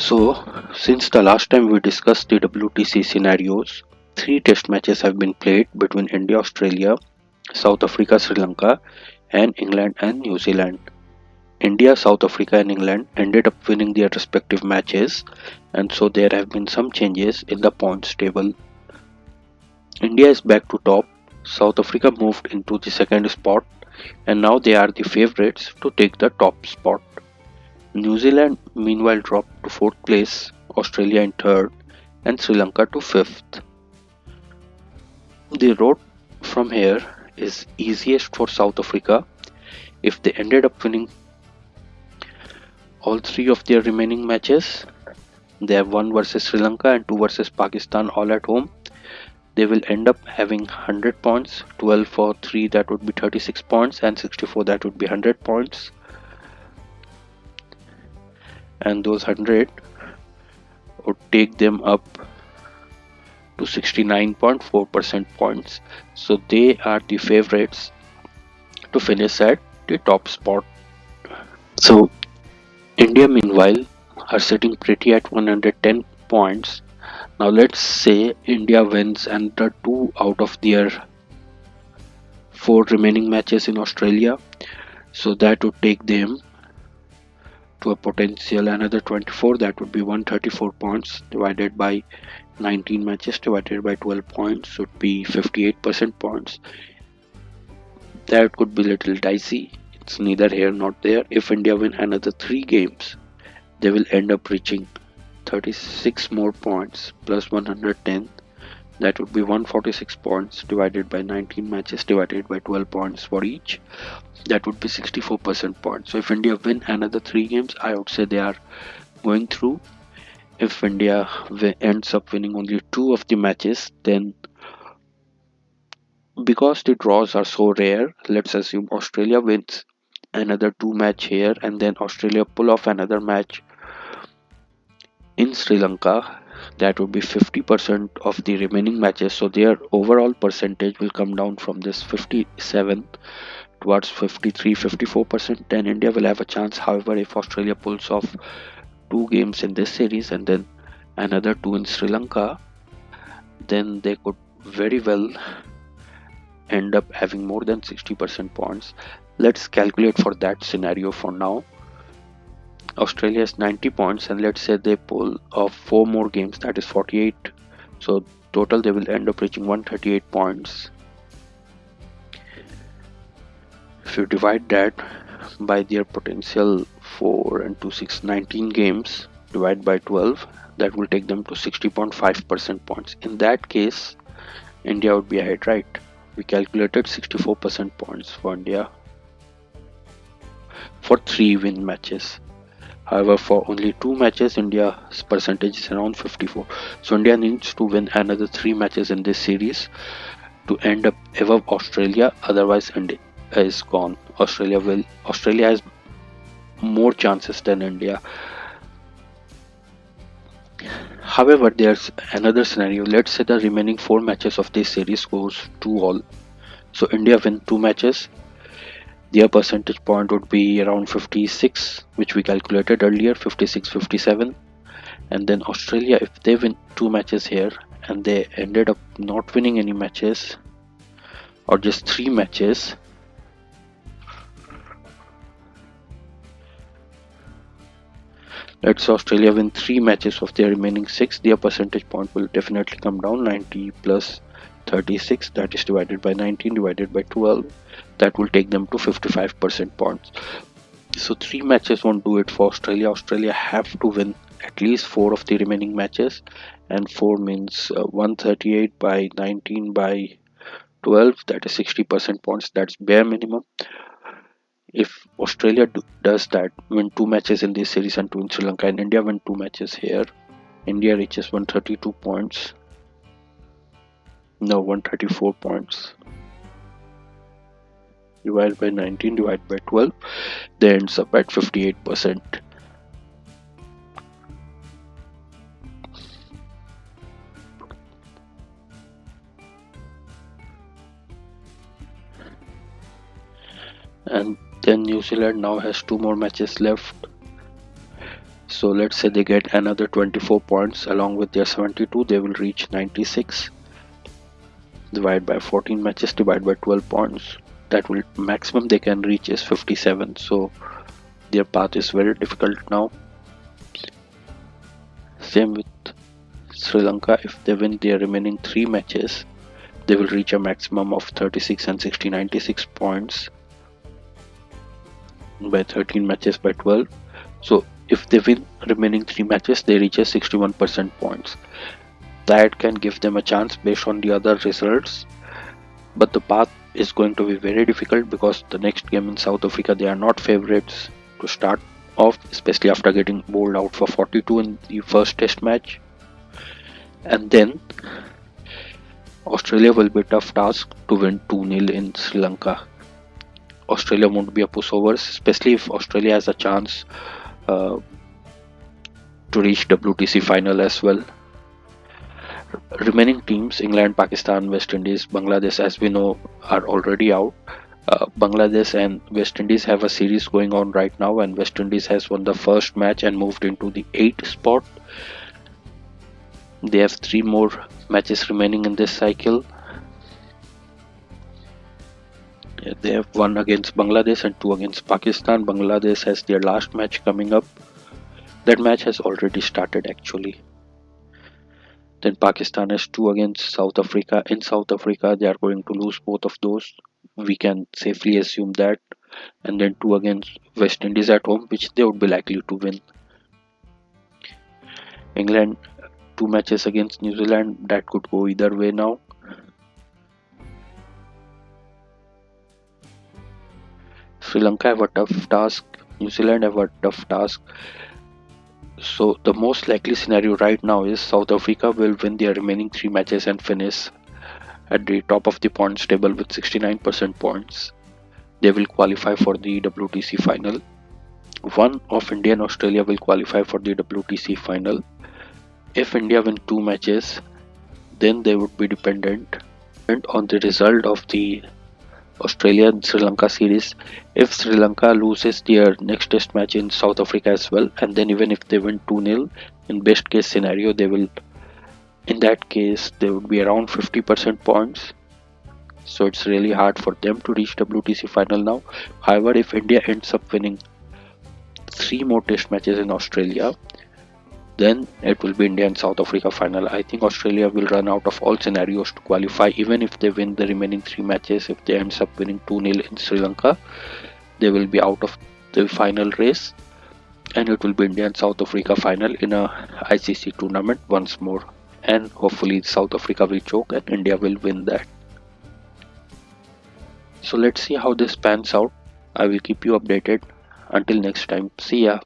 So, since the last time we discussed the WTC scenarios, three test matches have been played between India, Australia, South Africa, Sri Lanka, and England and New Zealand. India, South Africa, and England ended up winning their respective matches, and so there have been some changes in the points table. India is back to top, South Africa moved into the second spot, and now they are the favourites to take the top spot. New Zealand meanwhile dropped to fourth place, Australia in third, and Sri Lanka to fifth. The road from here is easiest for South Africa if they ended up winning all three of their remaining matches. They have one versus Sri Lanka and two versus Pakistan all at home. They will end up having 100 points, 12 for 3 that would be 36 points, and 64 that would be 100 points. And those 100 would take them up to 69.4% points. So they are the favorites to finish at the top spot. So India meanwhile are sitting pretty at 110 points. Now let's say India wins another 2 out of their 4 remaining matches in Australia. So that would take them to a potential another 24, that would be 134 points divided by 19 matches divided by 12 points would be 58% points. That could be little dicey. It's neither here nor there. If India win another 3 games, they will end up reaching 36 more points plus 110. That would be 146 points divided by 19 matches divided by 12 points for each. That would be 64% points. So if India win another 3 games, I would say they are going through. If India ends up winning only 2 of the matches, then because the draws are so rare, let's assume Australia wins another 2 match here and then Australia pull off another match in Sri Lanka, that would be 50% of the remaining matches. So their overall percentage will come down from this 57 towards 53 54%. Then India will have a chance. However, if Australia pulls off 2 games in this series and then another 2 in Sri Lanka, then they could very well end up having more than 60% points. Let's calculate for that scenario for now. Australia has 90 points, and let's say they pull off 4 more games, that is 48. So total they will end up reaching 138 points. If you divide that by their potential 4 and 2 6 19 games, divide by 12, that will take them to 60.5% points. In that case, India would be ahead, right? We calculated 64% points for India for 3 win matches. However, for only 2 matches, India's percentage is around 54. So India needs to win another 3 matches in this series to end up above Australia. Otherwise, India is gone. Australia has more chances than India. However, there's another scenario. Let's say the remaining 4 matches of this series goes 2-all. So India win 2 matches. Their percentage point would be around 56, which we calculated earlier, 56 57. And then Australia, if they win 2 matches here and they ended up not winning any matches or just 3 matches, let's say Australia win 3 matches of their remaining 6, their percentage point will definitely come down. 90 plus 36, that is divided by 19 divided by 12, that will take them to 55% points. So 3 matches won't do it for Australia. Australia have to win at least 4 of the remaining matches, and 4 means 138 by 19 by 12, that is 60% points. That's bare minimum. If Australia does that, win 2 matches in this series and 2 in Sri Lanka, and India win 2 matches here, India reaches 132 points. No, 134 points. Divided by 19, divided by 12, they ends up at 58%. And then New Zealand now has 2 more matches left. So let's say they get another 24 points along with their 72, they will reach 96. Divide by 14 matches, divide by 12 points. That will maximum they can reach is 57. So their path is very difficult now. Same with Sri Lanka. If they win their remaining 3 matches, they will reach a maximum of 36 and 60, 96 points by 13 matches by 12. So if they win remaining 3 matches, they reach a 61% points. That can give them a chance based on the other results, but the path is going to be very difficult because the next game in South Africa, they are not favorites to start off, especially after getting bowled out for 42 in the first test match. And then Australia will be a tough task to win 2-0 in Sri Lanka. Australia won't be a pushover, especially if Australia has a chance uh, to reach WTC final as well. Remaining teams, England, Pakistan, West Indies, Bangladesh, as we know, are already out. Bangladesh and West Indies have a series going on right now, and West Indies has won the first match and moved into the 8th spot. They have 3 more matches remaining in this cycle. They have 1 against Bangladesh and 2 against Pakistan. Bangladesh has their last match coming up. That match has already started actually. Then Pakistan has 2 against South Africa. In South Africa, they are going to lose both of those. We can safely assume that. And then 2 against West Indies at home, which they would be likely to win. England, 2 matches against New Zealand. That could go either way now. Sri Lanka have a tough task. New Zealand have a tough task. So the most likely scenario right now is South Africa will win their remaining 3 matches and finish at the top of the points table with 69% points. They will qualify for the WTC final. One of India and Australia will qualify for the WTC final. If India win 2 matches, then they would be dependent on the result of the Australia and Sri Lanka series. If Sri Lanka loses their next test match in South Africa as well, and then even if they win 2-0, in best case scenario, in that case they would be around 50% points. So it's really hard for them to reach WTC final now. However, if India ends up winning 3 more test matches in Australia, then it will be India and South Africa final. I think Australia will run out of all scenarios to qualify. Even if they win the remaining 3 matches, if they ends up winning 2-0 in Sri Lanka, they will be out of the final race, and it will be India and South Africa final in a ICC tournament once more. And hopefully South Africa will choke and India will win that. So let's see how this pans out. I will keep you updated. Until next time, see ya.